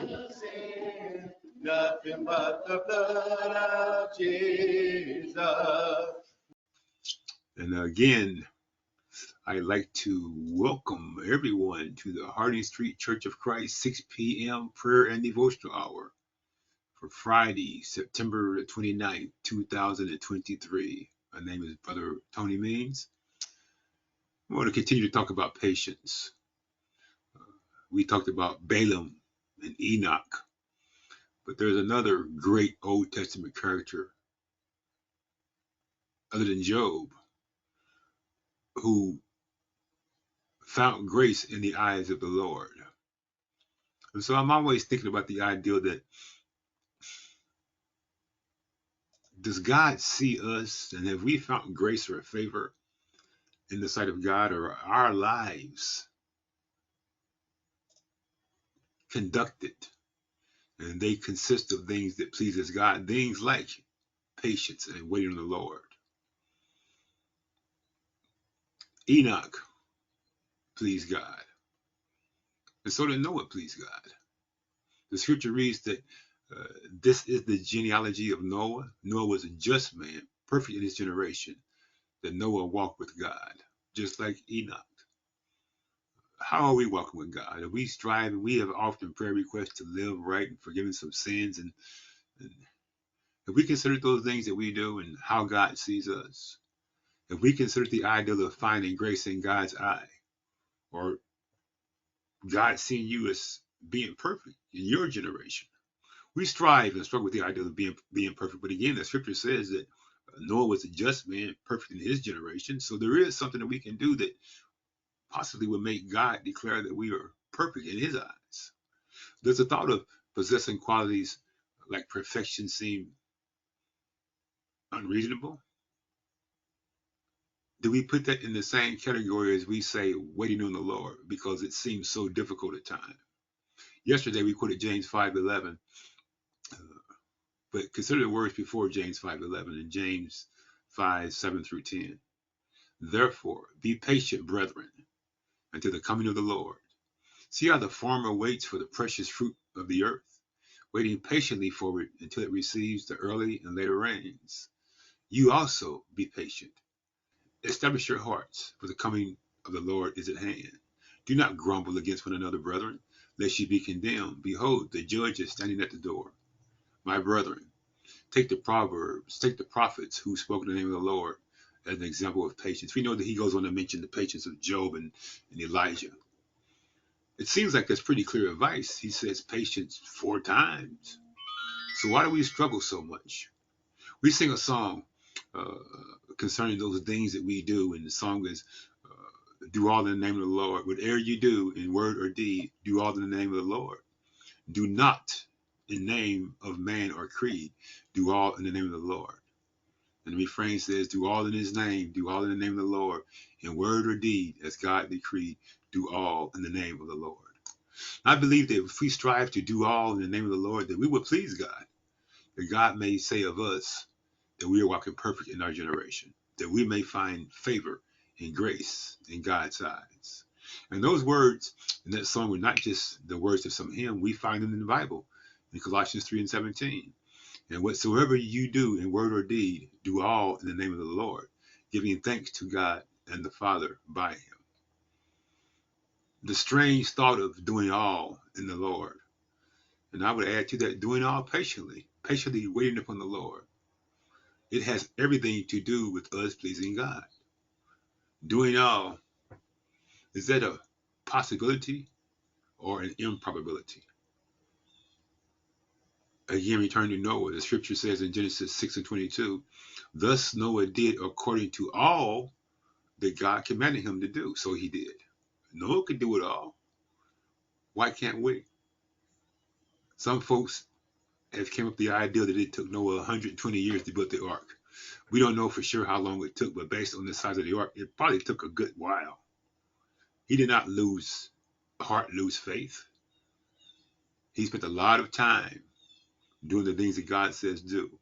sin, nothing but the blood of Jesus. And again, I'd like to welcome everyone to the Harding Street Church of Christ 6 p.m. prayer and devotional hour for Friday, September the 29th, 2023. My name is Bro.Tony Means. I want to continue to talk about patience. We talked about Balaam and Enoch, but there's another great Old Testament character other than Job who found grace in the eyes of the Lord. And so I'm always thinking about the ideal that does God see us, and have we found grace or favor in the sight of God, or are our lives conducted and they consist of things that pleases God, things like patience and waiting on the Lord. Enoch pleased God, and so did Noah please God. The scripture reads that this is the genealogy of Noah. Noah was a just man, perfect in his generation, that Noah walked with God, just like Enoch. How are we walking with God? Are we striving? We have often prayer requests to live right and forgiving some sins. And if we consider those things that we do and how God sees us, if we consider the ideal of finding grace in God's eye, or God seeing you as being perfect in your generation, we strive and struggle with the idea of being perfect. But again, the scripture says that Noah was a just man, perfect in his generation. So there is something that we can do that possibly would make God declare that we are perfect in his eyes. Does the thought of possessing qualities like perfection seem unreasonable? Do we put that in the same category as we say waiting on the Lord because it seems so difficult at times? Yesterday we quoted James 5:11, but consider the words before James 5:11 and James 5:7 through 10. Therefore, be patient, brethren, until the coming of the Lord. See how the farmer waits for the precious fruit of the earth, waiting patiently for it until it receives the early and later rains. You also be patient. Establish your hearts, for the coming of the Lord is at hand. Do not grumble against one another, brethren, lest ye be condemned. Behold, the judge is standing at the door. My brethren, take the proverbs, take the prophets who spoke in the name of the Lord as an example of patience. We know that he goes on to mention the patience of Job and Elijah. It seems like that's pretty clear advice. He says patience 4 times. So why do we struggle so much? We sing a song concerning those things that we do, and the song is do all in the name of the Lord. Whatever you do in word or deed, do all in the name of the Lord. Do not in name of man or creed, do all in the name of the Lord. And the refrain says, do all in his name, do all in the name of the Lord, in word or deed, as God decreed, do all in the name of the Lord. I believe that if we strive to do all in the name of the Lord, that we will please God, that God may say of us that we are walking perfect in our generation, that we may find favor and grace in God's eyes. And those words in that song were not just the words of some hymn. We find them in the Bible, in Colossians 3:17. And whatsoever you do in word or deed, do all in the name of the Lord, giving thanks to God and the Father by him. The strange thought of doing all in the Lord. And I would add to that, doing all patiently waiting upon the Lord. It has everything to do with us pleasing God. Doing all, is that a possibility or an improbability? Again, return to Noah. The scripture says in Genesis 6:22, thus Noah did according to all that God commanded him to do. So he did. Noah could do it all. Why can't we? Some folks have came up with the idea that it took Noah 120 years to build the ark. We don't know for sure how long it took, but based on the size of the ark, it probably took a good while. He did not lose heart, lose faith. He spent a lot of time doing the things that God says do.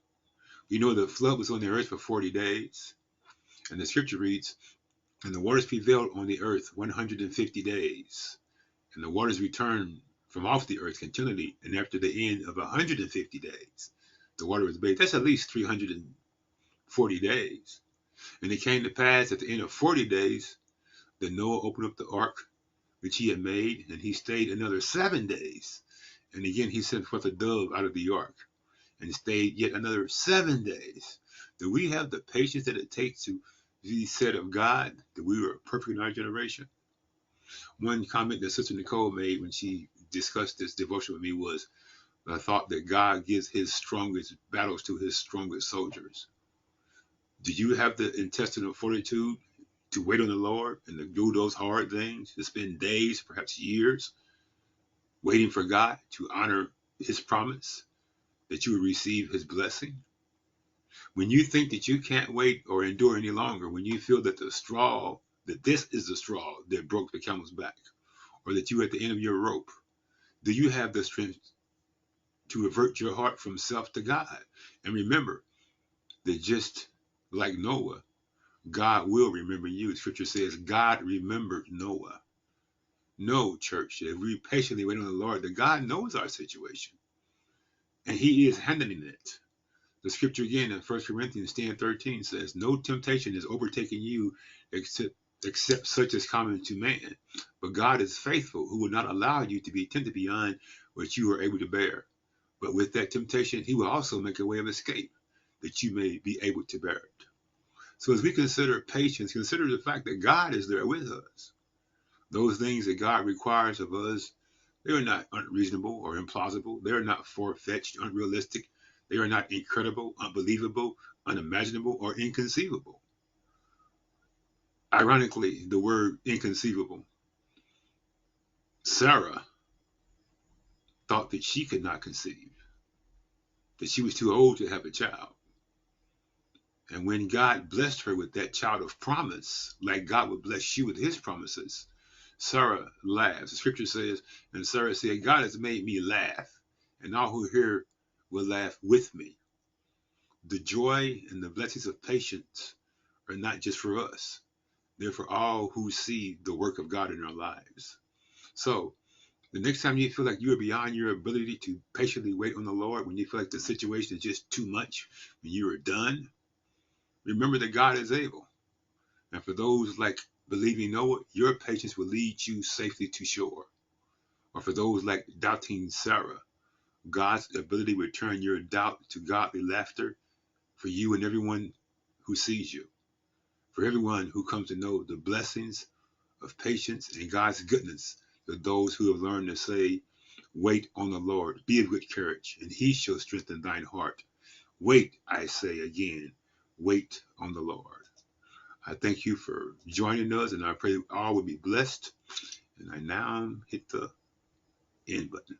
You know, the flood was on the earth for 40 days. And the scripture reads, and the waters prevailed on the earth 150 days. And the waters returned from off the earth continually, and after the end of 150 days, the water was bathed. That's at least 340 days. And it came to pass at the end of 40 days that Noah opened up the ark which he had made, and he stayed another 7 days. And again he sent forth a dove out of the ark, and stayed yet another 7 days. Do we have the patience that it takes to be said of God that we were perfect in our generation? One comment that Sister Nicole made when she discussed this devotion with me was the thought that God gives his strongest battles to his strongest soldiers. Do you have the intestinal fortitude to wait on the Lord and to do those hard things, to spend days, perhaps years, waiting for God to honor his promise that you will receive his blessing? When you think that you can't wait or endure any longer, when you feel that this is the straw that broke the camel's back, or that you're at the end of your rope, do you have the strength to avert your heart from self to God? And remember that just like Noah, God will remember you. Scripture says God remembered Noah. No, church, if we patiently wait on the Lord, that God knows our situation, and he is handling it. The scripture again in 1 Corinthians 10:13 says, no temptation is overtaking you except such as common to man. But God is faithful, who will not allow you to be tempted beyond what you are able to bear. But with that temptation, he will also make a way of escape, that you may be able to bear it. So as we consider patience, consider the fact that God is there with us. Those things that God requires of us, they are not unreasonable or implausible. They are not far-fetched, unrealistic. They are not incredible, unbelievable, unimaginable, or inconceivable. Ironically, the word inconceivable, Sarah thought that she could not conceive, that she was too old to have a child. And when God blessed her with that child of promise, like God would bless you with his promises, Sarah laughs. The scripture says, and Sarah said, God has made me laugh, and all who hear will laugh with me. The joy and the blessings of patience are not just for us. They're for all who see the work of God in our lives. So the next time you feel like you are beyond your ability to patiently wait on the Lord, when you feel like the situation is just too much, when you are done, remember that God is able. And for those like believing Noah, your patience will lead you safely to shore. Or for those like doubting Sarah, God's ability will turn your doubt to godly laughter for you and everyone who sees you, for everyone who comes to know the blessings of patience and God's goodness to those who have learned to say, wait on the Lord, be of good courage, and he shall strengthen thine heart. Wait, I say again, wait on the Lord. I thank you for joining us, and I pray all will be blessed. And I now hit the end button.